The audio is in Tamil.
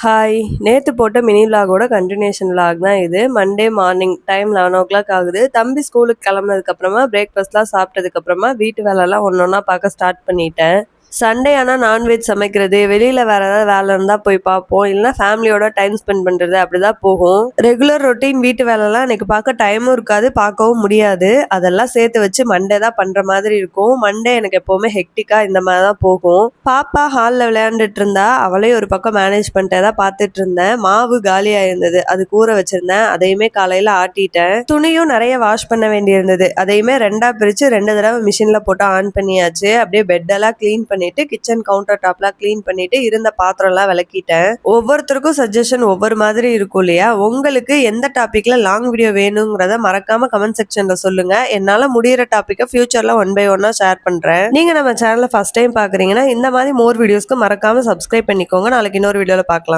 ஹாய்! நேத்து போட்ட மினி விளாகோட கன்டினியூஷன் விளாக் தான் இது. மண்டே மார்னிங் டைம் 11:00 ஆகுது. தம்பி ஸ்கூலுக்கு கிளம்புனதுக்கப்புறமா பிரேக்ஃபாஸ்ட்லாம் சாப்பிட்டதுக்கப்புறமா வீட்டு வேலைலாம் ஒண்ணொன்னா பார்க்க ஸ்டார்ட் பண்ணிட்டேன். சண்டே ஆனா நான்வெஜ் சமைக்கிறது, வெளியில வேற ஏதாவது வேலை இருந்தா போய் பார்ப்போம். இல்லைன்னா ஃபேமிலியோட டைம் ஸ்பெண்ட் பண்றது அப்படிதான் போகும். ரெகுலர் ரொட்டீன் வீட்டு வேலைலாம் எனக்கு பார்க்க டைமும் இருக்காது, பார்க்கவும் முடியாது. அதெல்லாம் சேர்த்து வச்சு மண்டே தான் பண்ற மாதிரி இருக்கும். மண்டே எனக்கு எப்பவுமே ஹெக்டிக்கா இந்த மாதிரி தான் போகும். பாப்பா ஹாலில் விளையாண்டுட்டு இருந்தா, அவளையும் ஒரு பக்கம் மேனேஜ் பண்ணிட்டே தான் பார்த்துட்டு இருந்தேன். மாவு காலியா இருந்தது, அது ஊற வச்சிருந்தேன். அதையுமே காலையில ஆட்டிட்டேன். துணியும் நிறைய வாஷ் பண்ண வேண்டியிருந்தது, அதையுமே ரெண்டா பிரிச்சு 2 தடவை மிஷின்ல போட்டு ஆன் பண்ணியாச்சு. அப்படியே பெட்டெல்லாம் கிளீன் பண்ணிட்டு கிச்சன் கவுண்டர் டாப்லாம் கிளீன் பண்ணிட்டு இருந்த பாத்திரம் எல்லாம் விளக்கிட்டேன். ஒவ்வொருத்தருக்கும் சஜஷன் ஒவ்வொரு மாதிரி இருக்கும் இல்லையா? உங்களுக்கு எந்த டாபிக்ல லாங் வீடியோ வேணுங்கிறத மறக்காம கமெண்ட் செக்ஷன்ல சொல்லுங்க. என்னால முடியிற டாபிக்கை ஃபியூச்சர்ல 1 by 1 ஷேர் பண்றேன். நீங்க நம்ம சேனலை ஃபர்ஸ்ட் டைம் பாக்குறீங்கன்னா இந்த மாதிரி மோர் வீடியோஸ்க்கு மறக்காம சப்ஸ்கிரைப் பண்ணிக்கோங்க. நாளைக்கு இன்னொரு வீடியோல பார்க்கலாம்.